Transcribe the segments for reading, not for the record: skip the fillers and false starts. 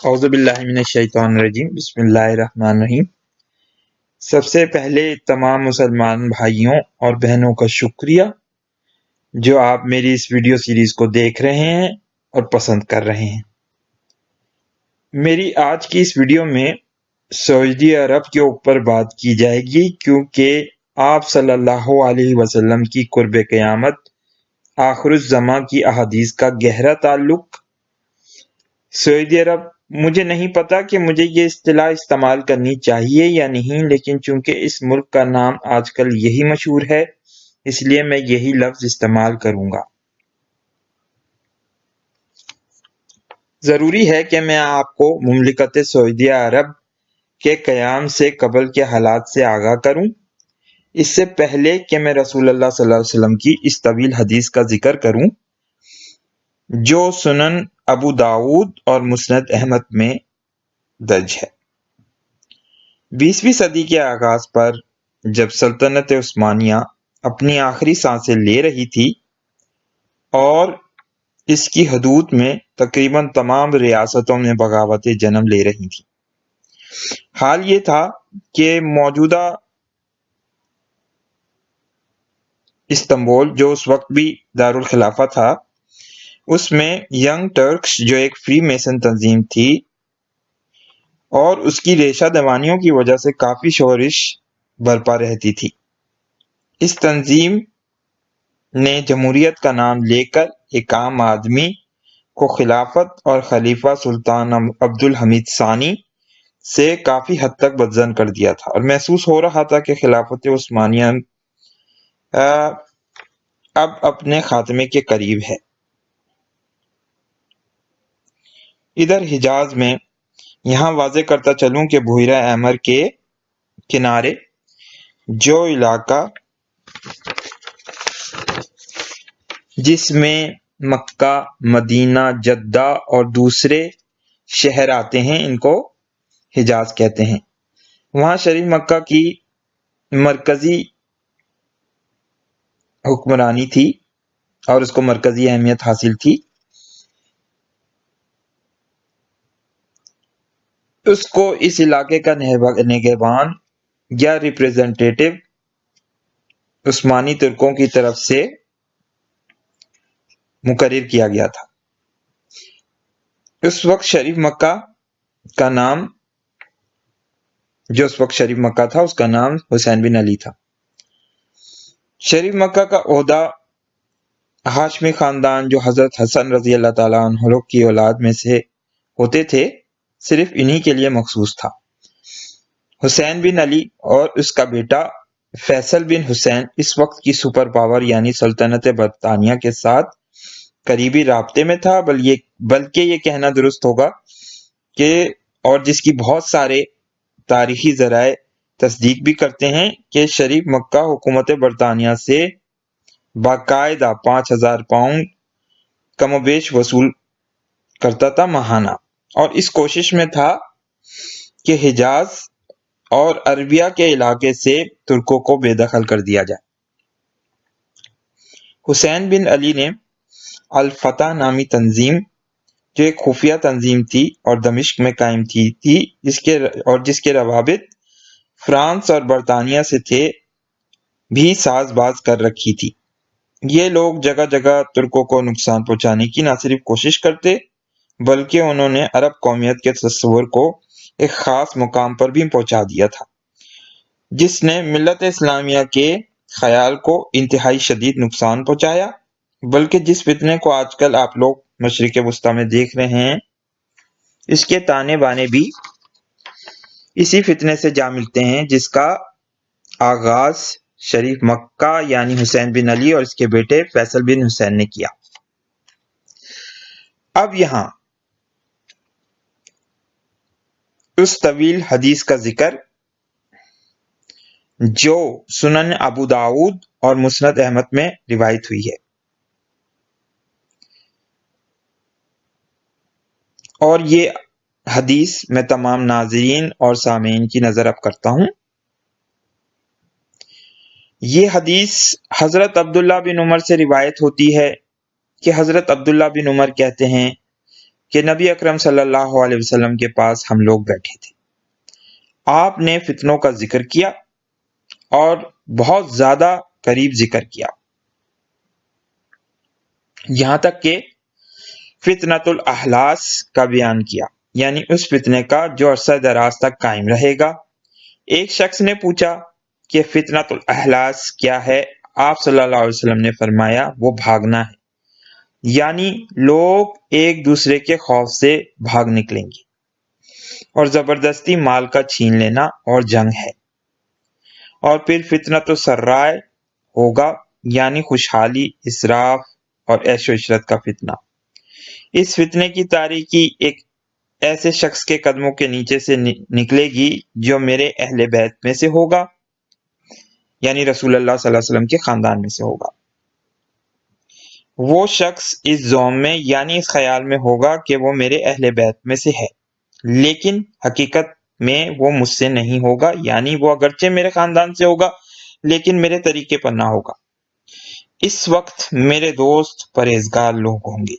اعوذ باللہ من الشیطان الرجیم بسم اللہ الرحمن الرحیم۔ سب سے پہلے تمام مسلمان بھائیوں اور بہنوں کا شکریہ جو آپ میری اس ویڈیو سیریز کو دیکھ رہے ہیں اور پسند کر رہے ہیں۔ میری آج کی اس ویڈیو میں سعودی عرب کے اوپر بات کی جائے گی، کیونکہ آپ صلی اللہ علیہ وسلم کی قرب قیامت آخر الزماں کی احادیث کا گہرا تعلق سعودی عرب۔ مجھے نہیں پتا کہ مجھے یہ اصطلاح استعمال کرنی چاہیے یا نہیں، لیکن چونکہ اس ملک کا نام آج کل یہی مشہور ہے، اس لیے میں یہی لفظ استعمال کروں گا۔ ضروری ہے کہ میں آپ کو مملکت سعودی عرب کے قیام سے قبل کے حالات سے آگاہ کروں، اس سے پہلے کہ میں رسول اللہ صلی اللہ علیہ وسلم کی اس طویل حدیث کا ذکر کروں جو سنن ابو داؤد اور مسند احمد میں درج ہے۔ 20ویں صدی کے آغاز پر جب سلطنت عثمانیہ اپنی آخری سانسیں لے رہی تھی اور اس کی حدود میں تقریباً تمام ریاستوں میں بغاوتیں جنم لے رہی تھیں، حال یہ تھا کہ موجودہ استنبول جو اس وقت بھی دارالخلافہ تھا، اس میں ینگ ٹرکس جو ایک فری میسن تنظیم تھی اور اس کی ریشہ دوانیوں کی وجہ سے کافی شورش برپا رہتی تھی، اس تنظیم نے جمہوریت کا نام لے کر ایک عام آدمی کو خلافت اور خلیفہ سلطان عبد الحمید ثانی سے کافی حد تک بدظن کر دیا تھا، اور محسوس ہو رہا تھا کہ خلافت عثمانیہ اب اپنے خاتمے کے قریب ہے۔ ادھر حجاز میں یہاں واضح کرتا چلوں کہ بحیرہ احمر کے کنارے جو علاقہ جس میں مکہ، مدینہ، جدہ اور دوسرے شہر آتے ہیں ان کو حجاز کہتے ہیں، وہاں شریف مکہ کی مرکزی حکمرانی تھی اور اس کو مرکزی اہمیت حاصل تھی۔ اس کو اس علاقے کا نگہبان یا ریپریزنٹیٹو عثمانی ترکوں کی طرف سے مقرر کیا گیا تھا۔ اس وقت شریف مکہ کا نام اس کا نام حسین بن علی تھا۔ شریف مکہ کا عہدہ ہاشمی خاندان جو حضرت حسن رضی اللہ تعالیٰ عنہ کی اولاد میں سے ہوتے تھے صرف انہی کے لیے مخصوص تھا۔ حسین بن علی اور اس کا بیٹا فیصل بن حسین اس وقت کی سپر پاور یعنی سلطنت برطانیہ کے ساتھ قریبی رابطے میں تھا، بلکہ یہ کہنا درست ہوگا کہ اور جس کی بہت سارے تاریخی ذرائع تصدیق بھی کرتے ہیں کہ شریف مکہ حکومت برطانیہ سے باقاعدہ 5000 پاؤنڈ کم و بیش وصول کرتا تھا ماہانہ، اور اس کوشش میں تھا کہ حجاز اور عربیہ کے علاقے سے ترکوں کو بے دخل کر دیا جائے۔ حسین بن علی نے الفتح نامی تنظیم جو ایک خفیہ تنظیم تھی اور دمشق میں قائم تھی جس کے روابط فرانس اور برطانیہ سے تھے بھی ساز باز کر رکھی تھی۔ یہ لوگ جگہ جگہ ترکوں کو نقصان پہنچانے کی نہ صرف کوشش کرتے بلکہ انہوں نے عرب قومیت کے تصور کو ایک خاص مقام پر بھی پہنچا دیا تھا، جس نے ملت اسلامیہ کے خیال کو انتہائی شدید نقصان پہنچایا، بلکہ جس فتنے کو آج کل آپ لوگ مشرق وسطیٰ میں دیکھ رہے ہیں اس کے تانے بانے بھی اسی فتنے سے جا ملتے ہیں جس کا آغاز شریف مکہ یعنی حسین بن علی اور اس کے بیٹے فیصل بن حسین نے کیا۔ اب یہاں اس طویل حدیث کا ذکر جو سنن ابو داؤد اور مسند احمد میں روایت ہوئی ہے، اور یہ حدیث میں تمام ناظرین اور سامعین کی نظر اب کرتا ہوں۔ یہ حدیث حضرت عبداللہ بن عمر سے روایت ہوتی ہے کہ حضرت عبداللہ بن عمر کہتے ہیں کہ نبی اکرم صلی اللہ علیہ وسلم کے پاس ہم لوگ بیٹھے تھے، آپ نے فتنوں کا ذکر کیا اور بہت زیادہ قریب ذکر کیا، یہاں تک کہ فتنۃ الاحلاس کا بیان کیا، یعنی اس فتنے کا جو عرصہ دراز تک قائم رہے گا۔ ایک شخص نے پوچھا کہ فتنۃ الاحلاس کیا ہے؟ آپ صلی اللہ علیہ وسلم نے فرمایا وہ بھاگنا ہے، یعنی لوگ ایک دوسرے کے خوف سے بھاگ نکلیں گے، اور زبردستی مال کا چھین لینا اور جنگ ہے۔ اور پھر فتنۃ السرائے ہوگا، یعنی خوشحالی، اسراف اور عیش و عشرت کا فتنہ۔ اس فتنے کی تاریکی ایک ایسے شخص کے قدموں کے نیچے سے نکلے گی جو میرے اہل بیت میں سے ہوگا، یعنی رسول اللہ صلی اللہ علیہ وسلم کے خاندان میں سے ہوگا۔ وہ شخص اس زوم میں یعنی اس خیال میں ہوگا کہ وہ میرے اہل بیت میں سے ہے، لیکن حقیقت میں وہ مجھ سے نہیں ہوگا، یعنی وہ اگرچہ میرے خاندان سے ہوگا لیکن میرے طریقے پر نہ ہوگا۔ اس وقت میرے دوست پرہیزگار لوگ ہوں گے۔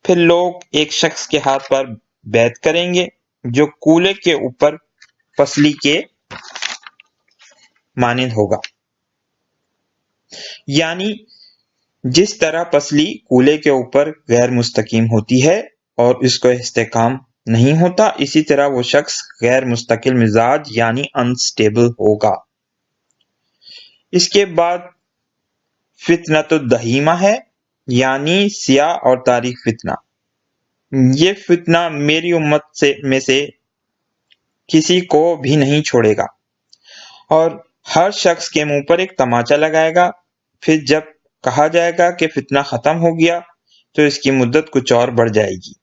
پھر لوگ ایک شخص کے ہاتھ پر بیعت کریں گے جو کولے کے اوپر پسلی کے مانند ہوگا، یعنی جس طرح پسلی کولے کے اوپر غیر مستقیم ہوتی ہے اور اس کو استحکام نہیں ہوتا، اسی طرح وہ شخص غیر مستقل مزاج یعنی انسٹیبل ہوگا۔ اس کے بعد فتنۃ الدہیمہ ہے، یعنی سیاہ اور تاریک فتنہ۔ یہ فتنہ میری امت میں سے کسی کو بھی نہیں چھوڑے گا، اور ہر شخص کے منہ پر ایک تماچا لگائے گا۔ پھر جب کہا جائے گا کہ فتنہ ختم ہو گیا تو اس کی مدت کچھ اور بڑھ جائے گی۔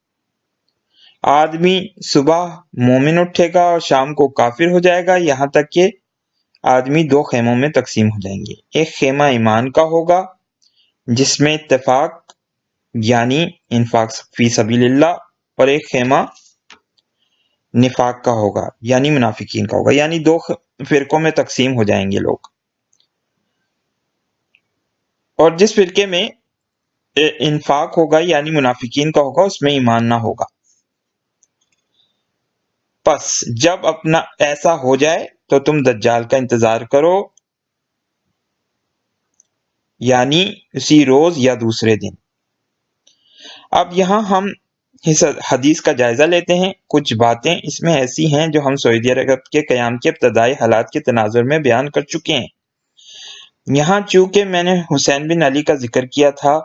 آدمی صبح مومن اٹھے گا اور شام کو کافر ہو جائے گا، یہاں تک کہ آدمی دو خیموں میں تقسیم ہو جائیں گے۔ ایک خیمہ ایمان کا ہوگا جس میں اتفاق یعنی انفاق فی سبیل اللہ، اور ایک خیمہ نفاق کا ہوگا یعنی منافقین کا ہوگا، یعنی دو فرقوں میں تقسیم ہو جائیں گے لوگ۔ اور جس فرقے میں انفاق ہوگا یعنی منافقین کا ہوگا اس میں ایمان نہ ہوگا۔ پس جب اپنا ایسا ہو جائے تو تم دجال کا انتظار کرو، یعنی اسی روز یا دوسرے دن۔ اب یہاں ہم اس حدیث کا جائزہ لیتے ہیں۔ کچھ باتیں اس میں ایسی ہیں جو ہم سعودی عرب کے قیام کے ابتدائی حالات کے تناظر میں بیان کر چکے ہیں۔ یہاں چونکہ میں نے حسین بن علی کا ذکر کیا تھا،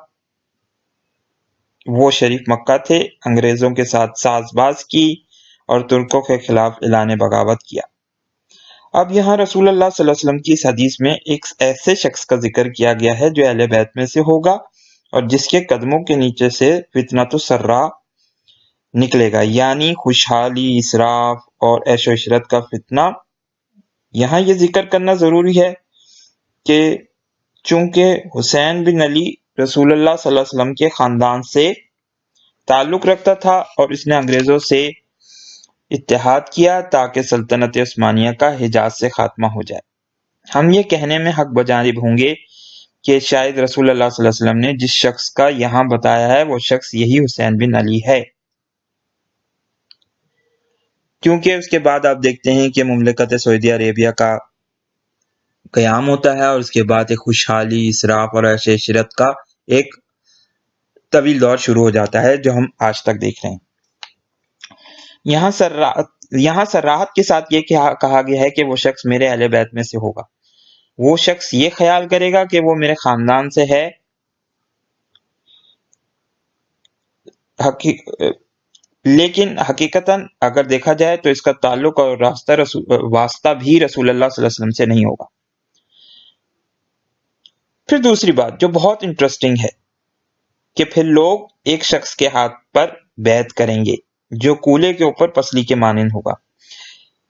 وہ شریف مکہ تھے، انگریزوں کے ساتھ ساز باز کی اور ترکوں کے خلاف اعلان بغاوت کیا۔ اب یہاں رسول اللہ صلی اللہ علیہ وسلم کی اس حدیث میں ایک ایسے شخص کا ذکر کیا گیا ہے جو اہل بیت میں سے ہوگا اور جس کے قدموں کے نیچے سے فتنۃ السرا نکلے گا، یعنی خوشحالی، اسراف اور عیش و عشرت کا فتنہ۔ یہاں یہ ذکر کرنا ضروری ہے کہ چونکہ حسین بن علی رسول اللہ صلی اللہ علیہ وسلم کے خاندان سے تعلق رکھتا تھا اور اس نے انگریزوں سے اتحاد کیا تاکہ سلطنت عثمانیہ کا حجاز سے خاتمہ ہو جائے۔ ہم یہ کہنے میں حق بجانب ہوں گے کہ شاید رسول اللہ صلی اللہ علیہ وسلم نے جس شخص کا یہاں بتایا ہے وہ شخص یہی حسین بن علی ہے، کیونکہ اس کے بعد آپ دیکھتے ہیں کہ مملکت سعودی عربیہ کا قیام ہوتا ہے اور اس کے بعد ایک خوشحالی، اسراف اور عیش و عشرت کا ایک طویل دور شروع ہو جاتا ہے جو ہم آج تک دیکھ رہے ہیں۔ یہاں صراحت کے ساتھ یہ کہا گیا ہے کہ وہ شخص میرے اہل بیت میں سے ہوگا۔ وہ شخص یہ خیال کرے گا کہ وہ میرے خاندان سے ہے، لیکن حقیقتاً اگر دیکھا جائے تو اس کا تعلق اور واسطہ بھی رسول اللہ صلی اللہ علیہ وسلم سے نہیں ہوگا۔ پھر دوسری بات جو بہت انٹرسٹنگ ہے کہ پھر لوگ ایک شخص کے ہاتھ پر بیعت کریں گے جو کولے کے اوپر پسلی کے مانند ہوگا۔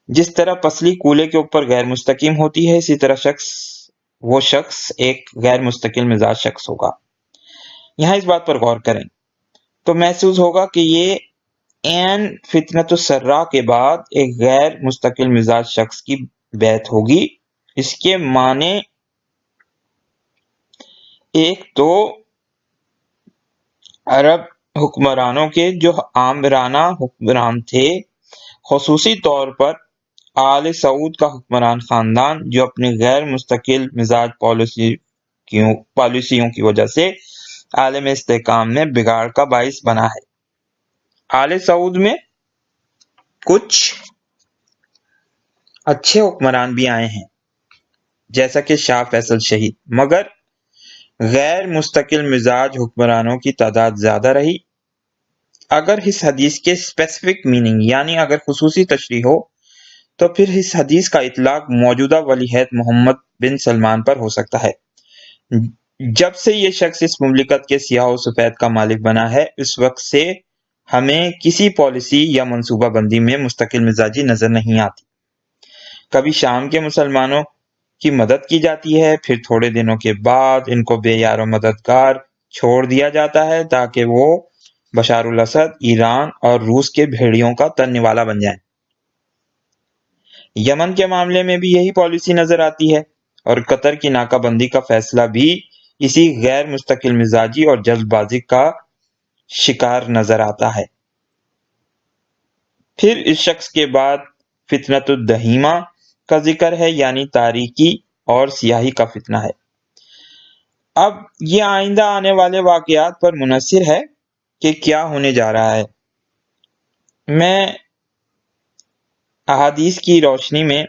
جس طرح پسلی کولے کے اوپر غیر مستقیم ہوتی ہے، اسی طرح وہ شخص ایک غیر مستقل مزاج شخص ہوگا۔ یہاں اس بات پر غور کریں تو محسوس ہوگا کہ یہ عین فتنۃ السرا کے بعد ایک غیر مستقل مزاج شخص کی بیعت ہوگی۔ اس کے معنی ایک تو عرب حکمرانوں کے جو آمرانہ حکمران تھے، خصوصی طور پر آل سعود کا حکمران خاندان، جو اپنی غیر مستقل مزاج پالیسیوں کی وجہ سے عالم استحکام میں بگاڑ کا باعث بنا ہے۔ آل سعود میں کچھ اچھے حکمران بھی آئے ہیں، جیسا کہ شاہ فیصل شہید، مگر غیر مستقل مزاج حکمرانوں کی تعداد زیادہ رہی۔ اگر اس حدیث کے اسپیسیفک میننگ یعنی اگر خصوصی تشریح ہو تو پھر اس حدیث کا اطلاق موجودہ ولیعہد محمد بن سلمان پر ہو سکتا ہے۔ جب سے یہ شخص اس مملکت کے سیاہ و سفید کا مالک بنا ہے، اس وقت سے ہمیں کسی پالیسی یا منصوبہ بندی میں مستقل مزاجی نظر نہیں آتی۔ کبھی شام کے مسلمانوں کی مدد کی جاتی ہے، پھر تھوڑے دنوں کے بعد ان کو بے یار و مددگار چھوڑ دیا جاتا ہے تاکہ وہ بشار الاسد، ایران اور روس کے بھیڑیوں کا ترنے والا بن جائیں۔ یمن کے معاملے میں بھی یہی پالیسی نظر آتی ہے، اور قطر کی ناکہ بندی کا فیصلہ بھی اسی غیر مستقل مزاجی اور جلد بازی کا شکار نظر آتا ہے۔ پھر اس شخص کے بعد فتنۃ الدہیمہ کا ذکر ہے، یعنی تاریکی اور سیاہی کا فتنہ ہے۔ اب یہ آئندہ آنے والے واقعات پر منحصر ہے کہ کیا ہونے جا رہا ہے۔ میں احادیث کی روشنی میں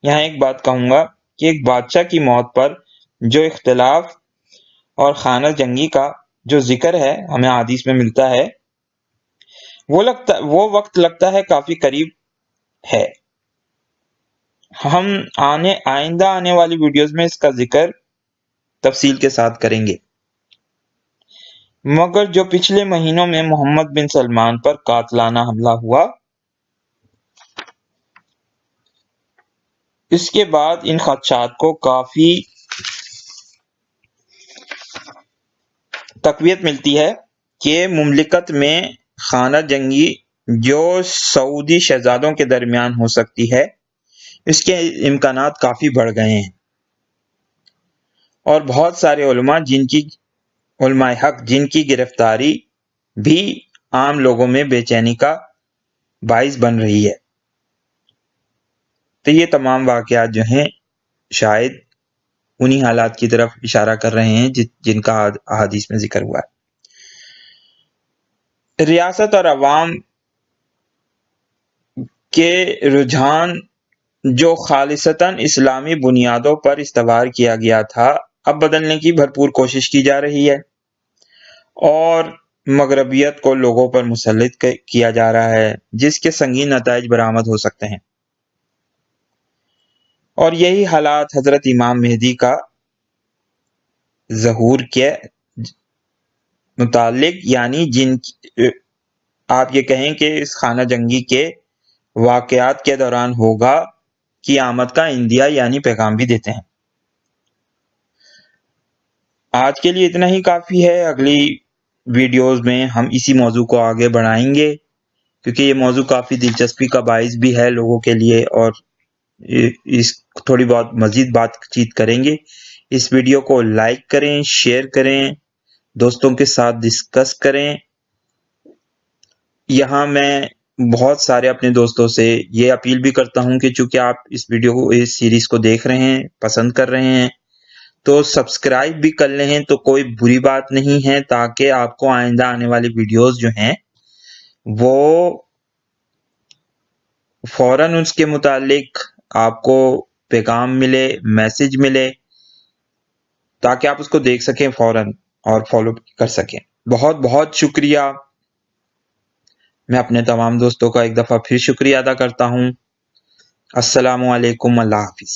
یہاں ایک بات کہوں گا کہ ایک بادشاہ کی موت پر جو اختلاف اور خانہ جنگی کا جو ذکر ہے ہمیں احادیث میں ملتا ہے، وہ وقت لگتا ہے کافی قریب ہے۔ ہم آئندہ آنے والی ویڈیوز میں اس کا ذکر تفصیل کے ساتھ کریں گے، مگر جو پچھلے مہینوں میں محمد بن سلمان پر قاتلانہ حملہ ہوا، اس کے بعد ان خدشات کو کافی تقویت ملتی ہے کہ مملکت میں خانہ جنگی جو سعودی شہزادوں کے درمیان ہو سکتی ہے، اس کے امکانات کافی بڑھ گئے ہیں، اور بہت سارے علماء حق جن کی گرفتاری بھی عام لوگوں میں بے چینی کا باعث بن رہی ہے۔ تو یہ تمام واقعات جو ہیں شاید انہی حالات کی طرف اشارہ کر رہے ہیں جن کا احادیث میں ذکر ہوا ہے۔ ریاست اور عوام کے رجحان جو خالصتاً اسلامی بنیادوں پر استوار کیا گیا تھا، اب بدلنے کی بھرپور کوشش کی جا رہی ہے، اور مغربیت کو لوگوں پر مسلط کیا جا رہا ہے، جس کے سنگین نتائج برآمد ہو سکتے ہیں۔ اور یہی حالات حضرت امام مہدی کا ظہور کے متعلق، یعنی آپ یہ کہیں کہ اس خانہ جنگی کے واقعات کے دوران ہوگا، کی آمد کا اندیا یعنی پیغام بھی دیتے ہیں۔ آج کے لیے اتنا ہی کافی ہے۔ اگلی ویڈیوز میں ہم اسی موضوع کو آگے بڑھائیں گے، کیونکہ یہ موضوع کافی دلچسپی کا باعث بھی ہے لوگوں کے لیے، اور اس تھوڑی بہت مزید بات چیت کریں گے۔ اس ویڈیو کو لائک کریں، شیئر کریں، دوستوں کے ساتھ ڈسکس کریں۔ یہاں میں بہت سارے اپنے دوستوں سے یہ اپیل بھی کرتا ہوں کہ چونکہ آپ اس ویڈیو کو، اس سیریز کو دیکھ رہے ہیں، پسند کر رہے ہیں، تو سبسکرائب بھی کر لیں تو کوئی بری بات نہیں ہے، تاکہ آپ کو آئندہ آنے والی ویڈیوز جو ہیں وہ فوراً اس کے متعلق آپ کو پیغام ملے، میسج ملے، تاکہ آپ اس کو دیکھ سکیں فوراً اور فالو کر سکیں۔ بہت بہت شکریہ۔ میں اپنے تمام دوستوں کا ایک دفعہ پھر شکریہ ادا کرتا ہوں۔ السلام علیکم، اللہ حافظ۔